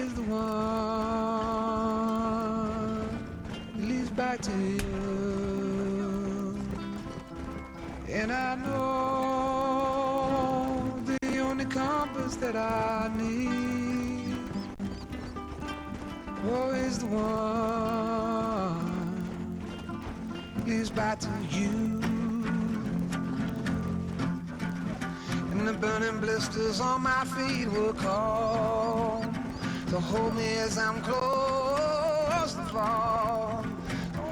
is the one that leads back to you. And I know the only compass that I need, oh, is the one that leads back to you. And the burning blisters on my feet will call to hold me as I'm close to fall.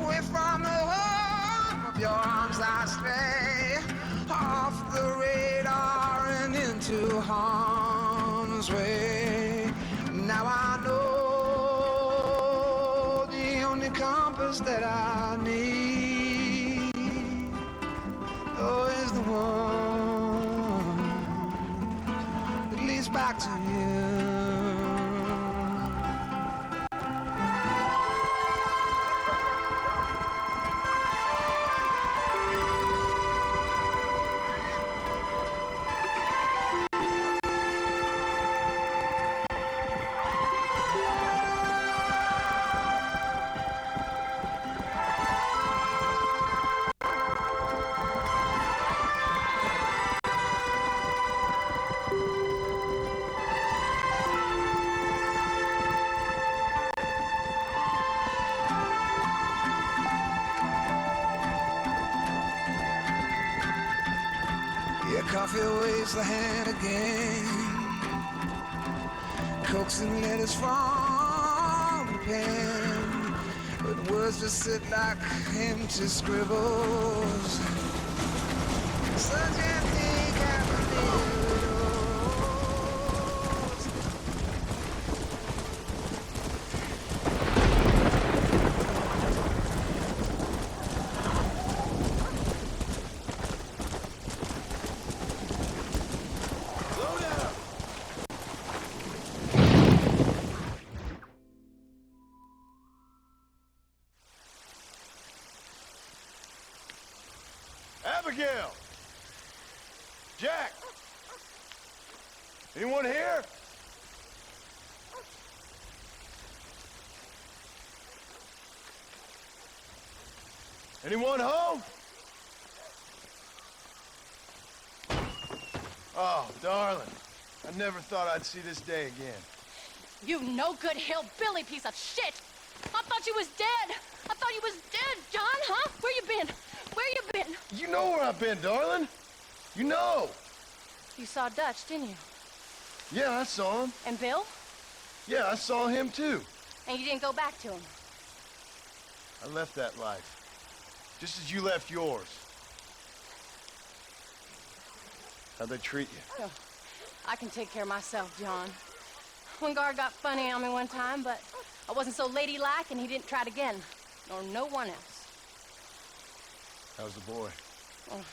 Away from the home of your arms I stray, off the radar and into harm's way. Now I know the only compass that I need, oh, is the one that leads back to you. Yeah, coffee waves the hand again, coaxing letters from the pen, but words just sit like empty scribbles, such empty capitals. Abigail! Jack! Anyone here? Anyone home? Oh, darling. I never thought I'd see this day again. You no-good hillbilly piece of shit! I thought you was dead! I thought you was dead, John, huh? Where you been? Where you been? You know where I've been, darling. You know. You saw Dutch, didn't you? Yeah, I saw him. And Bill? Yeah, I saw him too. And you didn't go back to him? I left that life. Just as you left yours. How'd they treat you? Oh, I can take care of myself, John. One guard got funny on me one time, but I wasn't so ladylike and he didn't try it again. Nor no one else. How's the boy? Oh,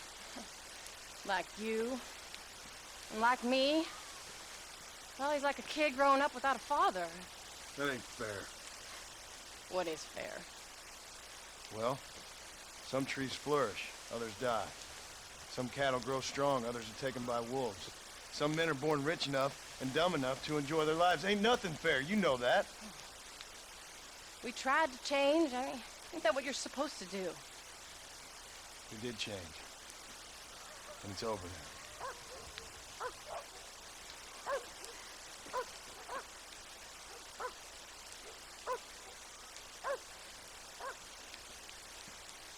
like you. And like me. Well, he's like a kid growing up without a father. That ain't fair. What is fair? Well, some trees flourish, others die. Some cattle grow strong, others are taken by wolves. Some men are born rich enough and dumb enough to enjoy their lives. Ain't nothing fair, you know that. We tried to change. I mean, ain't that what you're supposed to do? We did change. And it's over now.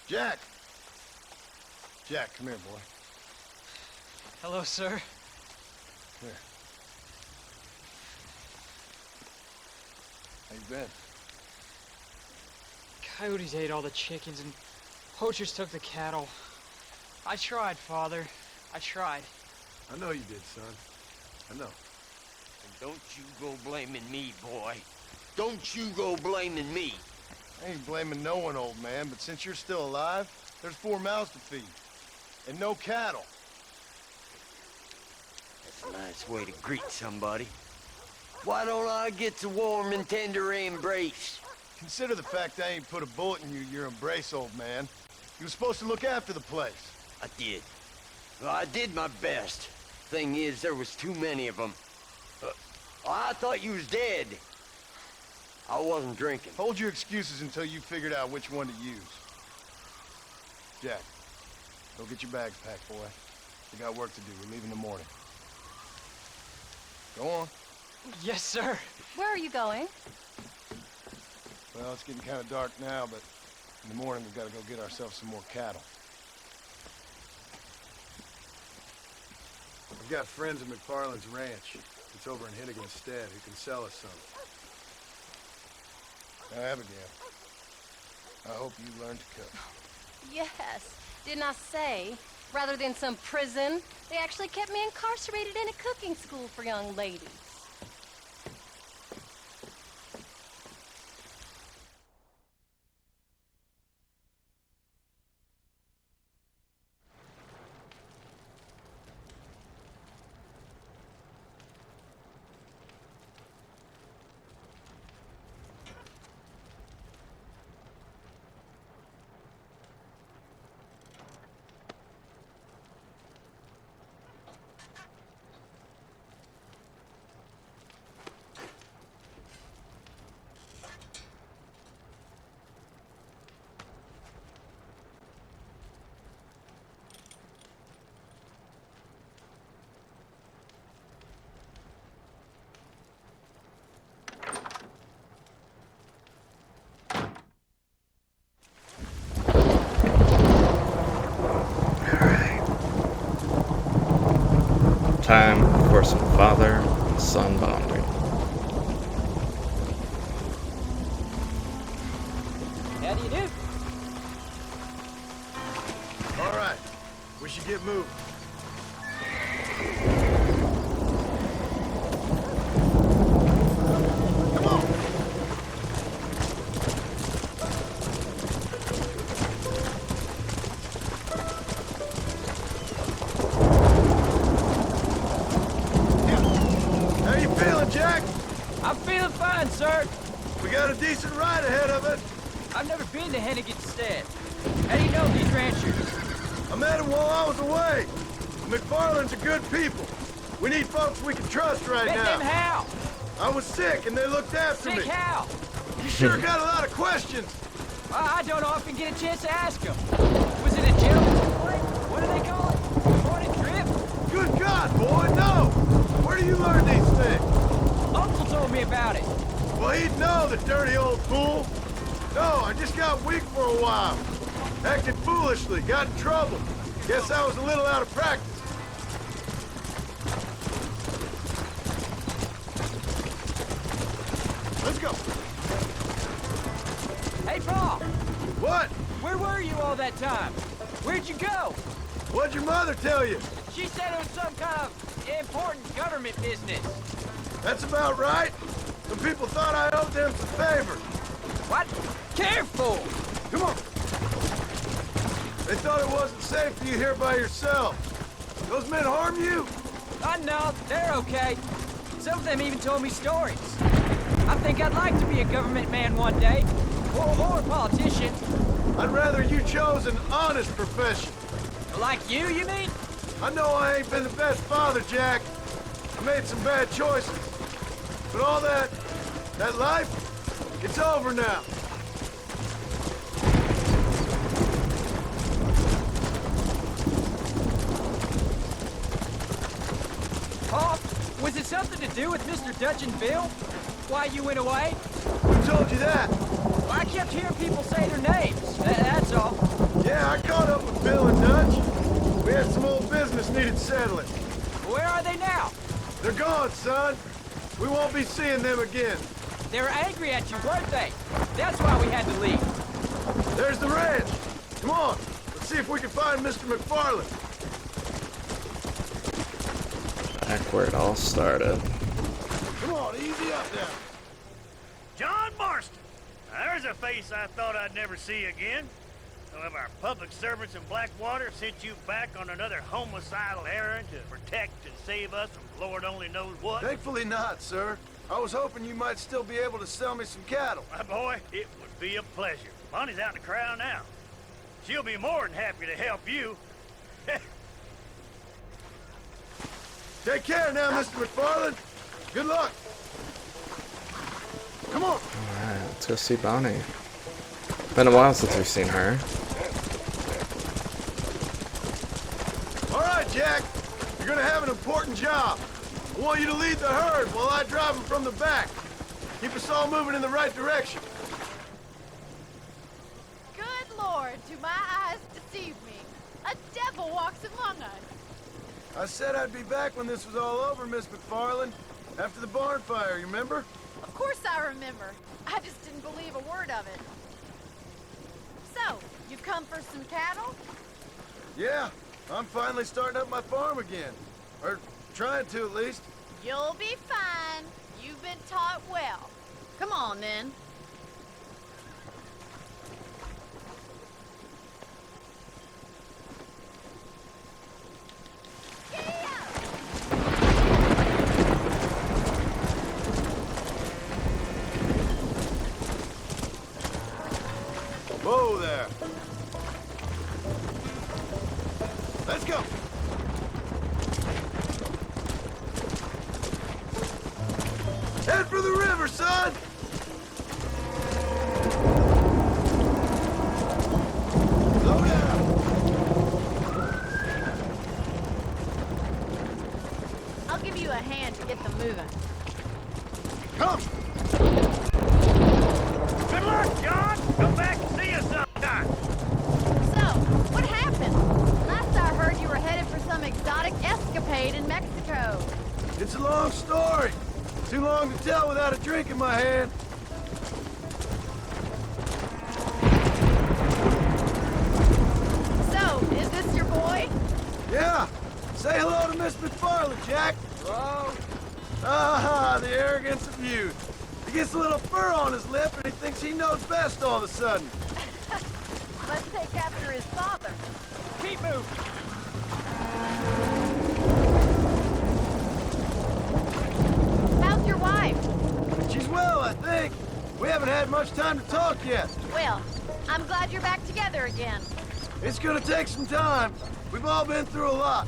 Jack! Jack, come here, boy. Hello, sir. Here. How you been? Coyotes ate all the chickens and poachers took the cattle. I tried, Father. I tried. I know you did, son. I know. And don't you go blaming me, boy. Don't you go blaming me. I ain't blaming no one, old man, but since you're still alive, there's 4 mouths to feed. And no cattle. That's a nice way to greet somebody. Why don't I get the warm and tender embrace? Consider the fact I ain't put a bullet in your embrace, old man. You were supposed to look after the place. I did. Well, I did my best. Thing is, there was too many of them. I thought you was dead. I wasn't drinking. Hold your excuses until you figured out which one to use. Jack, go get your bags packed, boy. We got work to do. We're leaving in the morning. Go on. Yes, sir. Where are you going? Well, it's getting kind of dark now, but in the morning we've got to go get ourselves some more cattle. I've got friends at McFarland's ranch. It's over in Hennigan's stead who can sell us some. Now, Abigail, I hope you learn to cook. Yes. Didn't I say, rather than some prison, they actually kept me incarcerated in a cooking school for young ladies. Time for some father and son bonding. How do you do? All right, we should get moving. Come on! How you feeling, Jack? I'm feeling fine, sir. We got a decent ride ahead of it. I've never been to Hennigan's stead. How do you know these ranchers? I met them while I was away. McFarland's are good people. We need folks we can trust right Met them now. how? I was sick and they looked after Sick me. how? You sure got a lot of questions. I don't often get a chance to ask them. Was it a gentleman's complaint? What do they call it? Morning trip? Good God, boy, no! Where do you learn these things? Uncle told me about it. Well, he'd know, the dirty old fool. No, I just got weak for a while. Acted foolishly, got in trouble. Guess I was a little out of practice. Let's go. Hey, Paul, What? where were you all that time? Where'd you go? What'd your mother tell you? She said it was some kind of important government business. That's about right. Some people thought I owed them some favor. What? Careful! Come on. They thought it wasn't safe for you here by yourself. Those men harm you? No, they're okay. Some of them even told me stories. I think I'd like to be a government man one day. Or a politician. I'd rather you chose an honest profession. Like you mean? I know I ain't been the best father, Jack. I made some bad choices. But all that life, it's over now. Paul, was it something to do with Mr. Dutch and Bill? Why you went away? Who told you that? Well, I kept hearing people say their names. That's all. Yeah, I caught up with Bill and Dutch. We had some old business needed settling. Where are they now? They're gone, son. We won't be seeing them again. They were angry at you, weren't they? That's why we had to leave. There's the ranch. Come on. Let's see if we can find Mr. McFarland. Back where it all started. Come on, easy up there. John Marston. Now, there's a face I thought I'd never see again. Some of our public servants in Blackwater sent you back on another homicidal errand to protect and save us from Lord only knows what. Thankfully not, sir. I was hoping you might still be able to sell me some cattle. My boy, it would be a pleasure. Bonnie's out in the crowd now. She'll be more than happy to help you. Take care now, Mr. McFarland. Good luck. Come on. Alright, let's go see Bonnie. Been a while since we've seen her. All right, Jack. You're gonna have an important job. I want you to lead the herd while I drive them from the back. Keep us all moving in the right direction. Good Lord, do my eyes deceive me? A devil walks among us. I said I'd be back when this was all over, Miss McFarland. After the barn fire, you remember? Of course I remember. I just didn't believe a word of it. So, you've come for some cattle? Yeah, I'm finally starting up my farm again. Or trying to, at least. You'll be fine. You've been taught well. Come on, then. Whoa there. Let's go. Head for the river, son. Slow down. I'll give you a hand to get them moving. Come. Good luck, John. Come back and see us sometime. So, what happened? Last I heard you were headed for some exotic escapade in Mexico. It's a long story. Too long to tell without a drink in my hand. So, is this your boy? Yeah. Say hello to Miss McFarland, Jack. Hello? Ah, the arrogance of youth. He gets a little fur on his lip and he thinks he knows best all of a sudden. Let's take after his father. Keep moving. How's your wife? She's well, I think. We haven't had much time to talk yet. Well, I'm glad you're back together again. It's gonna take some time. We've all been through a lot.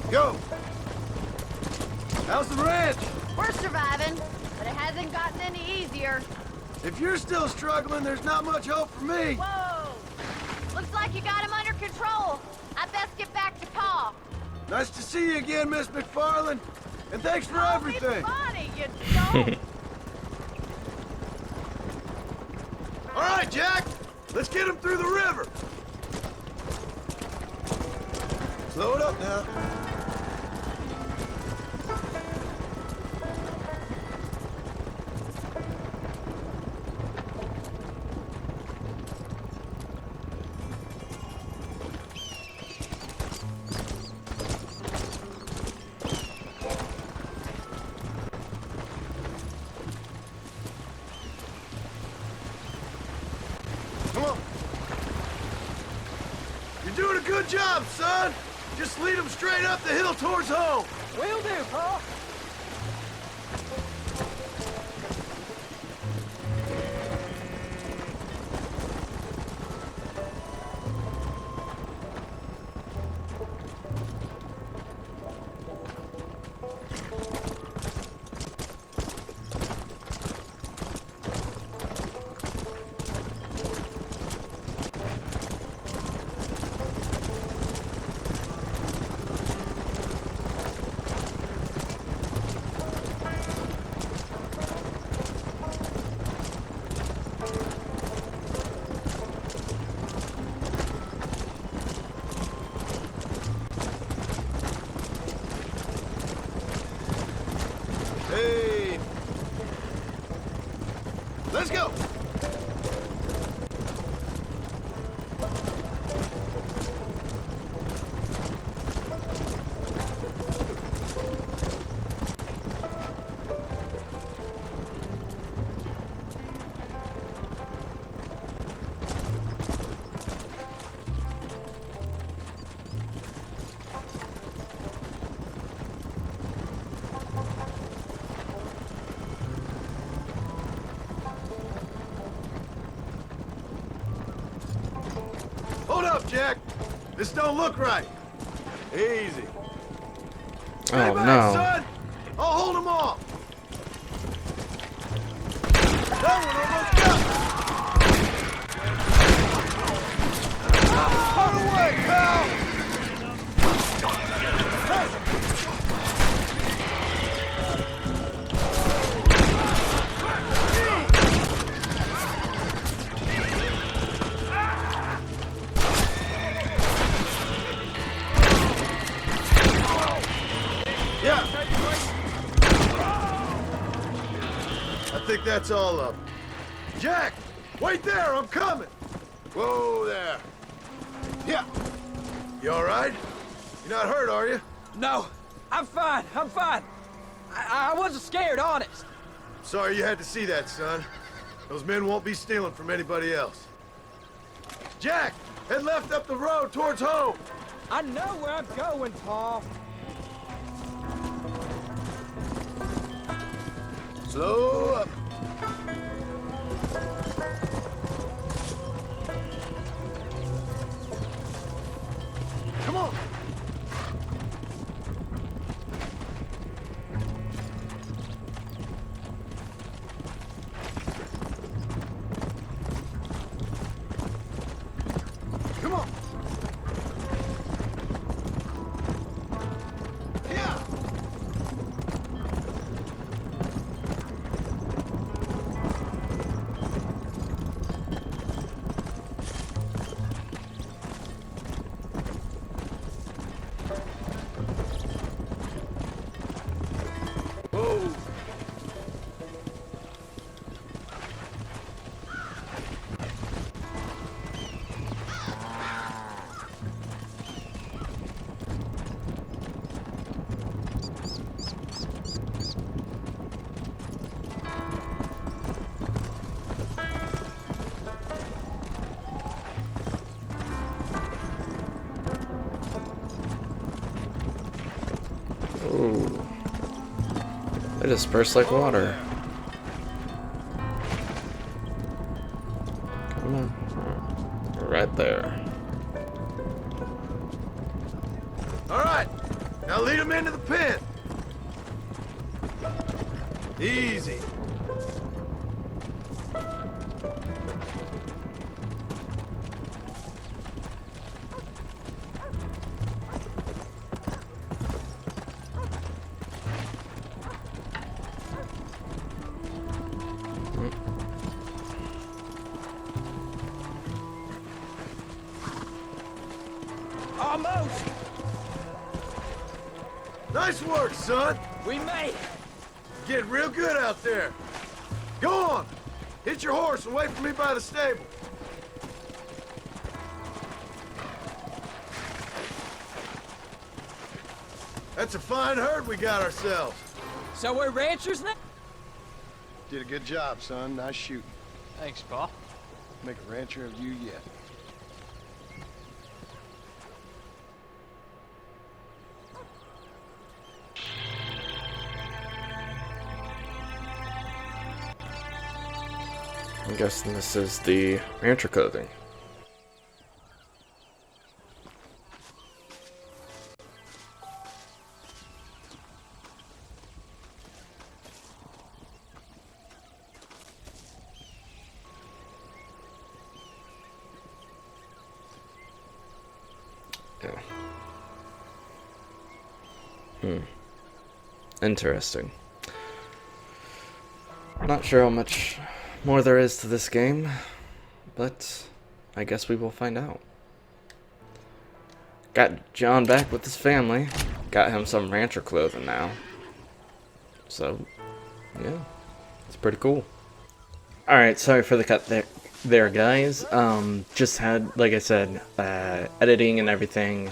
Go. How's the ranch? We're surviving, but it hasn't gotten any easier. If you're still struggling, there's not much hope for me. Whoa! Looks like you got him under control. I best get back to Pa. Nice to see you again, Miss McFarland. And thanks for everything. Funny, you don't. All right, Jack. Let's get him through the river. Slow it up now. Come on. You're doing a good job, son. Just lead them straight up the hill towards home. Will do, Pa. Hey. Let's go. Hold up, Jack. This don't look right. Easy. Stay Oh back, no. son. I'll hold them off. Yeah. I think that's all of them. Jack, wait there, I'm coming. Whoa there. Yeah. You all right? You're not hurt, are you? No, I'm fine. I'm fine. I wasn't scared, honest. Sorry you had to see that, son. Those men won't be stealing from anybody else. Jack, head left up the road towards home. I know where I'm going, Paul. Slow up. Come on. Come on. Yeah. Whoa. Ooh. They disperse like water. Come on. Right there. All right, now lead them into the pen. Easy. Almost. Nice work, son. We made it. Getting real good out there. Go on. Hit your horse and wait for me by the stable. That's a fine herd we got ourselves. So we're ranchers now? Did a good job, son. Nice shooting. Thanks, Paul. Make a rancher of you yet. I'm guessing this is the rancher clothing. Yeah. Interesting. Not sure how much more there is to this game, but I guess we will find out. Got John back with his family. Got him some rancher clothing now. So, yeah, it's pretty cool. Alright, sorry for the cut there guys. Just had, like I said, editing and everything,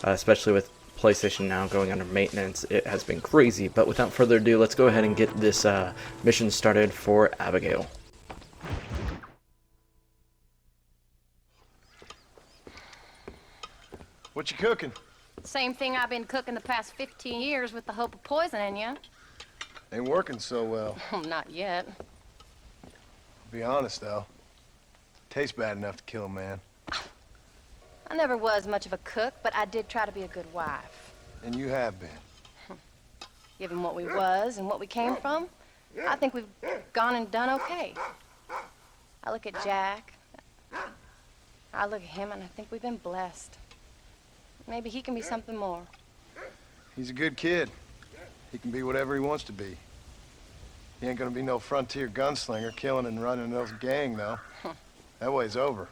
especially with PlayStation Now going under maintenance, it has been crazy. But without further ado, let's go ahead and get this mission started for Abigail. What you cooking? Same thing I've been cooking the past 15 years with the hope of poisoning you. Ain't working so well. Not yet. Be honest, though. Tastes bad enough to kill a man. I never was much of a cook, but I did try to be a good wife. And you have been. Given what we was and what we came from, I think we've gone and done okay. I look at Jack, I look at him, and I think we've been blessed. Maybe he can be something more. He's a good kid. He can be whatever he wants to be. He ain't gonna be no frontier gunslinger killing and running those gang, though. That way's over.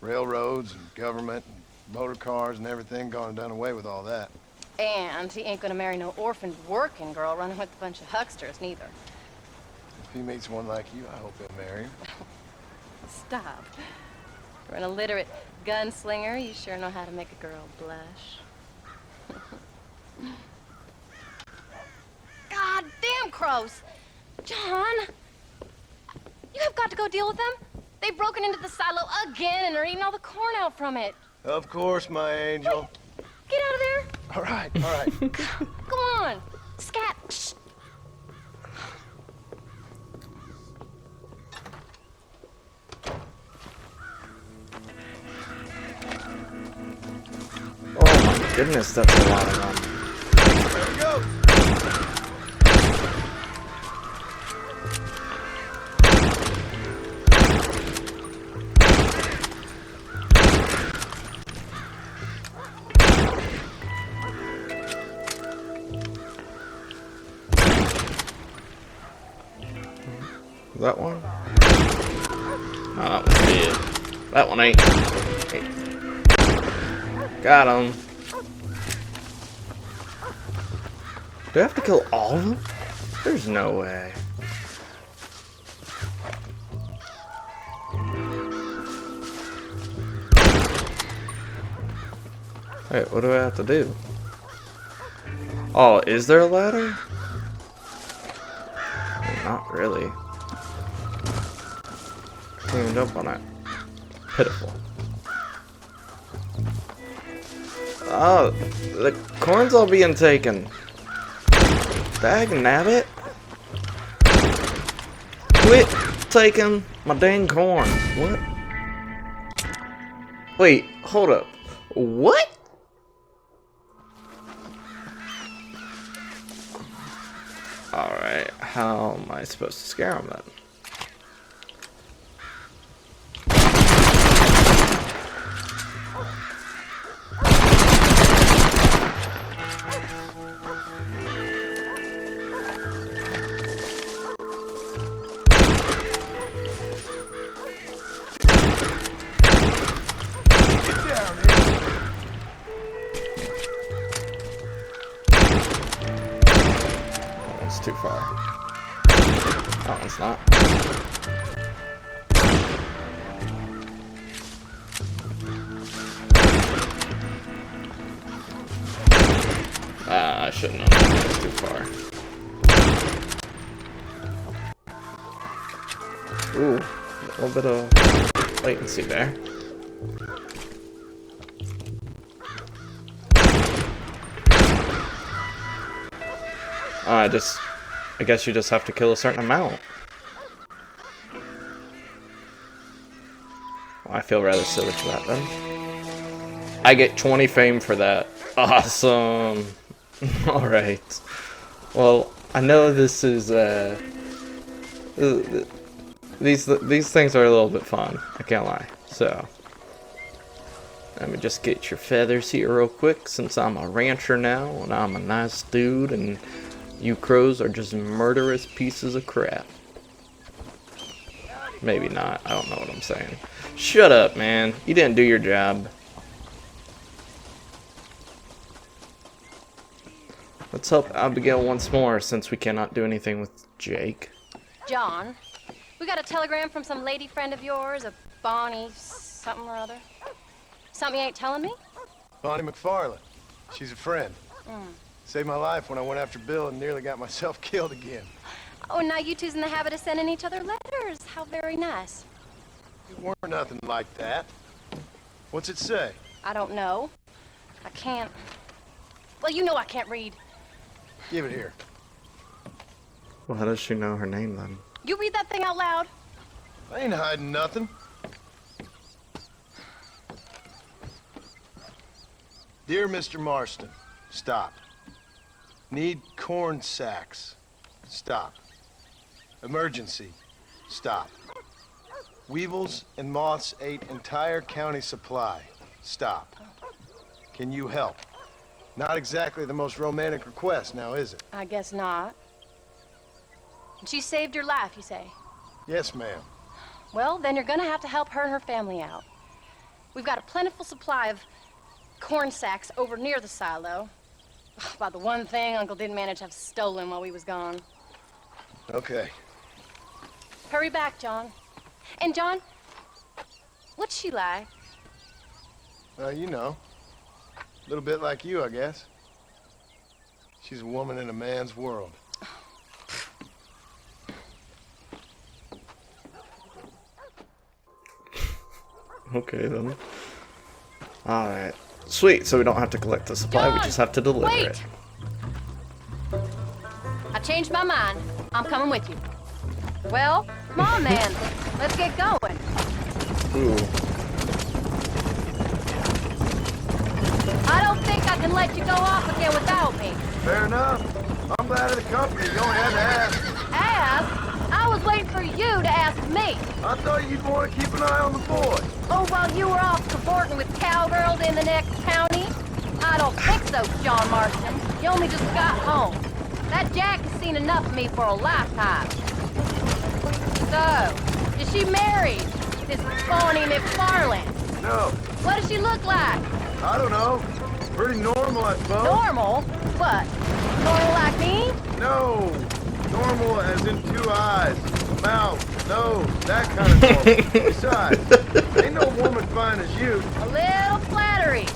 Railroads and government and motor cars and everything gone and done away with all that. And he ain't gonna marry no orphaned working girl running with a bunch of hucksters, neither. If he meets one like you, I hope he'll marry her. Stop. For an illiterate gunslinger, you sure know how to make a girl blush. God damn crows! John! You have got to go deal with them. They've broken into the silo again and are eating all the corn out from it. Of course, my angel. Get out of there! All right. Go on! Scat! Shh. Oh my goodness, that's a lot of them. There we go. That one? No, that one's dead. That one ain't. Got him. Do I have to kill all of them? There's no way. Wait, what do I have to do? Oh, is there a ladder? Not really. Can't even jump on it. Pitiful. Oh, the corn's all being taken. Dag nabbit. Quit taking my dang corn. What? Wait, hold up. What? Alright, how am I supposed to scare him then? Too far. That one's not. I shouldn't have known that was too far. Ooh, a little bit of latency there. I guess you just have to kill a certain amount. Well, I feel rather silly for that then. I get 20 fame for that. Awesome. Alright. Well, I know this is, these things are a little bit fun. I can't lie. So, let me just get your feathers here real quick since I'm a rancher now and I'm a nice dude and you crows are just murderous pieces of crap. Maybe not. I don't know what I'm saying. Shut up, man. You didn't do your job. Let's help Abigail once more since we cannot do anything with Jake. John, we got a telegram from some lady friend of yours, a Bonnie something or other. Something you ain't telling me? Bonnie McFarland. She's a friend. Saved my life when I went after Bill and nearly got myself killed again. Oh, now you two's in the habit of sending each other letters. How very nice. It weren't nothing like that. What's it say? I don't know. I can't. Well, you know I can't read. Give it here. Well, how does she know her name then? You read that thing out loud. I ain't hiding nothing. Dear Mr. Marston, stop. Need corn sacks. Stop. Emergency. Stop. Weevils and moths ate entire county supply. Stop. Can you help? Not exactly the most romantic request, now is it? I guess not. And she saved your life, you say? Yes, ma'am. Well, then you're gonna have to help her and her family out. We've got a plentiful supply of corn sacks over near the silo. About the one thing Uncle didn't manage to have stolen while we was gone. Okay. Hurry back, John. And John, what's she like? You know. A little bit like you, I guess. She's a woman in a man's world. Okay, then. Alright. Sweet, so we don't have to collect the supply, we John, just have to deliver wait. it. I changed my mind. I'm coming with you. Well, come on then. Let's get going. Ooh. I don't think I can let you go off again without me. Fair enough. I'm glad of the company. You only had to ask. Ask? I was waiting for you to ask me. I thought you'd want to keep an eye on the boy. Oh, while you were off cavorting with cowgirls in the next county? I don't think so, John Marston. You only just got home. That Jack has seen enough of me for a lifetime. So, is she married? This phony McFarland? No, What does she look like? I don't know. Pretty normal, I suppose. Normal? What? Normal like me? No. Normal as in 2 eyes, mouth, nose, that kind of normal. Besides, ain't no woman fine as you. A little flattery.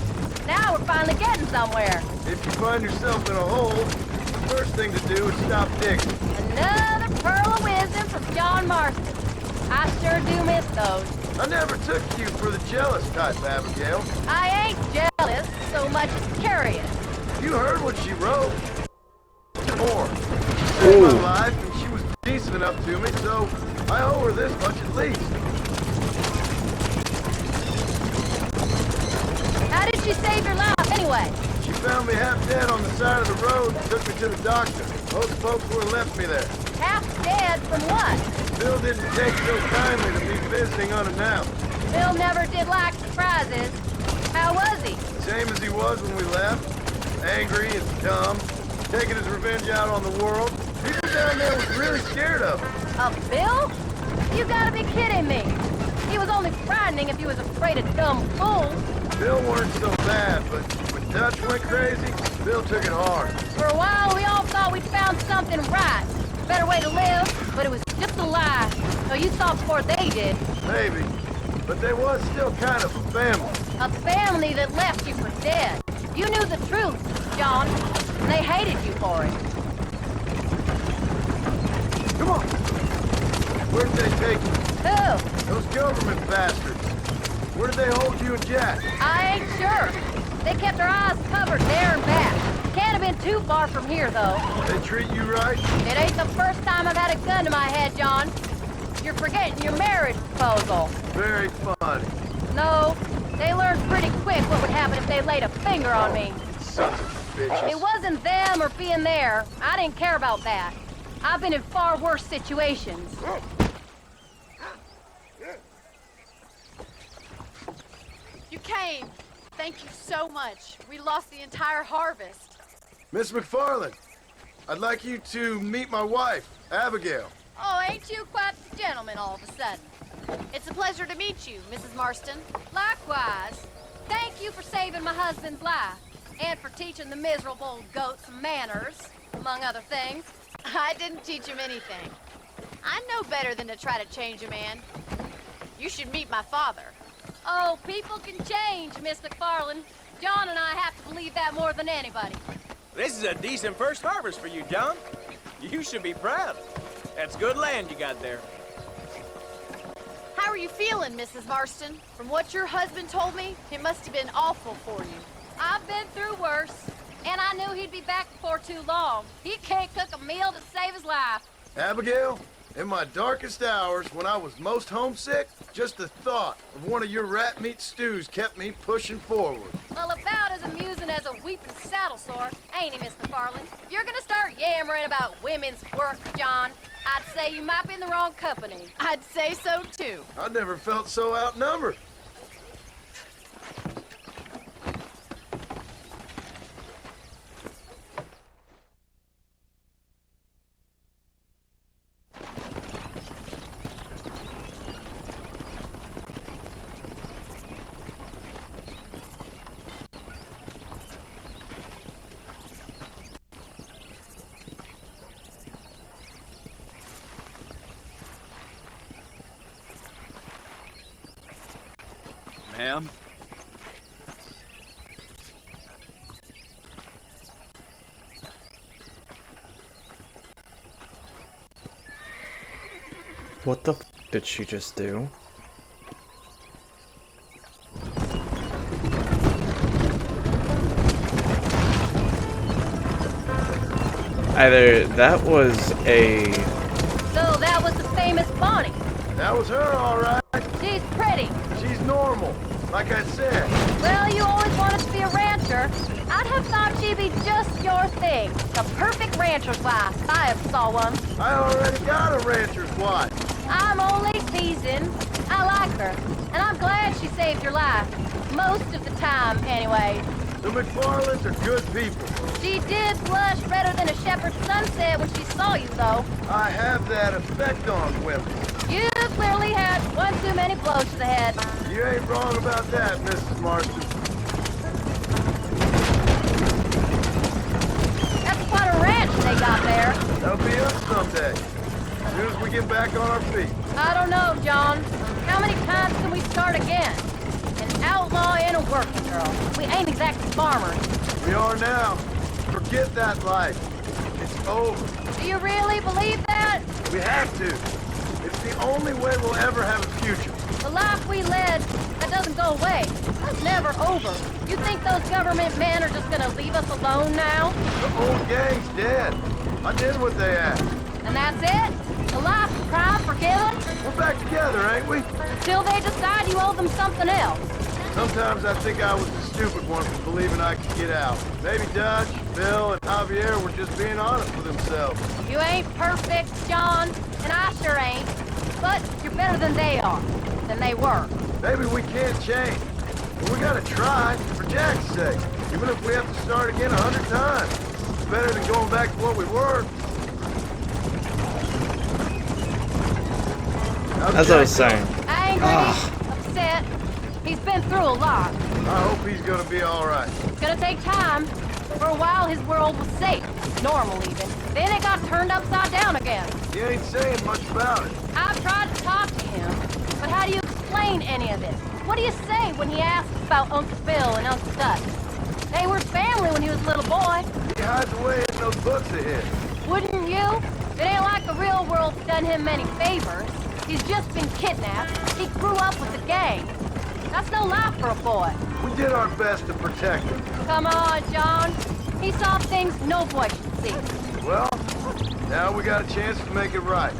Now we're finally getting somewhere. If you find yourself in a hole, the first thing to do is stop digging. Another pearl of wisdom from John Marston. I sure do miss those. I never took you for the jealous type, Abigail. I ain't jealous so much as curious. You heard what she wrote. More. She saved my life, and she was decent enough to me, so I owe her this much at least. How did she save your life anyway? She found me half dead on the side of the road and took me to the doctor. Most folks would have left me there. Half dead from what? Bill didn't take so kindly to me visiting unannounced. Bill never did like surprises. How was he? Same as he was when we left. Angry and dumb. Taking his revenge out on the world. People down there was really scared of him. Of Bill? You gotta be kidding me. He was only frightening if he was afraid of dumb fools. Bill weren't so bad, but when Dutch went crazy, Bill took it hard. For a while, we all thought we'd found something right. Better way to live, but it was just a lie. So you saw before they did. Maybe. But they was still kind of a family. A family that left you for dead. You knew the truth, John. And they hated you for it. Come on! Where'd they take you? Who? Those government bastards. Where did they hold you and Jack? I ain't sure. They kept our eyes covered there and back. Can't have been too far from here, though. They treat you right? It ain't the first time I've had a gun to my head, John. You're forgetting your marriage proposal. Very funny. No, they learned pretty quick what would happen if they laid a finger on me. Sons of bitches. It wasn't them or being there. I didn't care about that. I've been in far worse situations. You came. Thank you so much. We lost the entire harvest. Miss McFarland, I'd like you to meet my wife, Abigail. Oh, ain't you quite the gentleman all of a sudden? It's a pleasure to meet you, Mrs. Marston. Likewise, thank you for saving my husband's life and for teaching the miserable goat some manners, among other things. I didn't teach him anything. I know better than to try to change a man. You should meet my father. Oh, people can change, Miss McFarland. John and I have to believe that more than anybody. This is a decent first harvest for you, John. You should be proud. That's good land you got there. How are you feeling, Mrs. Marston? From what your husband told me, it must have been awful for you. I've been through worse, and I knew he'd be back before too long. He can't cook a meal to save his life. Abigail, in my darkest hours, when I was most homesick, just the thought of one of your rat meat stews kept me pushing forward. Well, about as amusing as a weeping saddle sore, ain't he, Miss McFarland? If you're gonna start yammering about women's work, John, I'd say you might be in the wrong company. I'd say so, too. I never felt so outnumbered. What the f did she just do? Either that was a... So that was the famous Bonnie. That was her, all right. She's pretty. She's normal, like I said. Well, you always wanted to be a rancher. I'd have thought she'd be just your thing. The perfect rancher's wife. I have saw one. I already got a rancher's wife. I'm only teasing. I like her, and I'm glad she saved your life. Most of the time, anyway. The McFarlands are good people. She did blush redder than a shepherd's sunset when she saw you, though. I have that effect on women. You clearly had one too many blows to the head. You ain't wrong about that, Mrs. Marston. That's quite a ranch they got there. That'll be us someday. As soon as we get back on our feet. I don't know, John. How many times can we start again? An outlaw and a working girl. We ain't exactly farmers. We are now. Forget that life. It's over. Do you really believe that? We have to. It's the only way we'll ever have a future. The life we led, that doesn't go away. That's never over. You think those government men are just gonna leave us alone now? The old gang's dead. I did what they asked. And that's it? A life of crime forgiven? We're back together, ain't we? Till they decide you owe them something else. Sometimes I think I was the stupid one for believing I could get out. Maybe Dutch, Bill, and Javier were just being honest with themselves. You ain't perfect, John, and I sure ain't. But you're better than they are, than they were. Maybe we can't change. But we gotta try, for Jack's sake. Even if we have to start again 100 times. It's better than going back to what we were. As I was saying. Angry, upset. He's been through a lot. I hope he's gonna be all right. It's gonna take time. For a while, his world was safe, normal even. Then it got turned upside down again. He ain't saying much about it. I've tried to talk to him, but how do you explain any of this? What do you say when he asks about Uncle Bill and Uncle Dutch? They were family when he was a little boy. He hides away in those books of his. Wouldn't you? It ain't like the real world's done him many favors. He's just been kidnapped. He grew up with the gang. That's no life for a boy. We did our best to protect him. Come on, John. He saw things no boy should see. Well, now we got a chance to make it right.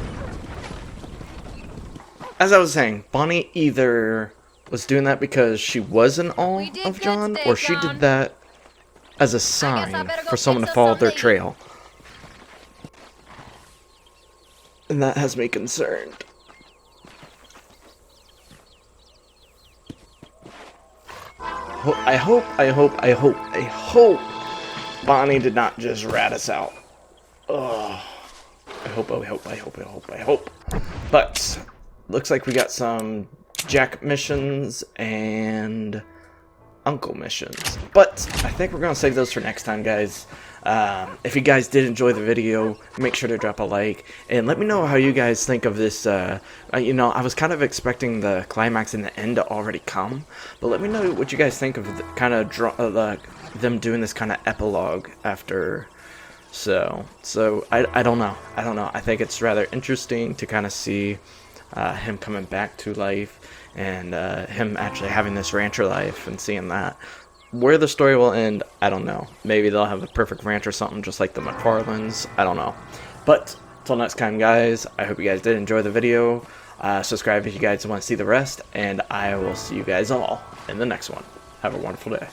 As I was saying, Bonnie either was doing that because she was in awe We did of good John, today, or she John. did that as a I sign better go for someone to fix us follow something their to eat. trail. And that has me concerned. I hope Bonnie did not just rat us out. Ugh. I hope. But, looks like we got some Jack missions and Uncle missions. But, I think we're going to save those for next time, guys. If you guys did enjoy the video, make sure to drop a like. And let me know how you guys think of this. You know, I was kind of expecting the climax and the end to already come. But let me know what you guys think of the kind of them doing this kind of epilogue after. So I don't know. I think it's rather interesting to kind of see him coming back to life and him actually having this rancher life and seeing that. Where the story will end, I don't know. Maybe they'll have a perfect ranch or something just like the McFarlands. I don't know. But, till next time, guys, I hope you guys did enjoy the video. Subscribe if you guys want to see the rest. And I will see you guys all in the next one. Have a wonderful day.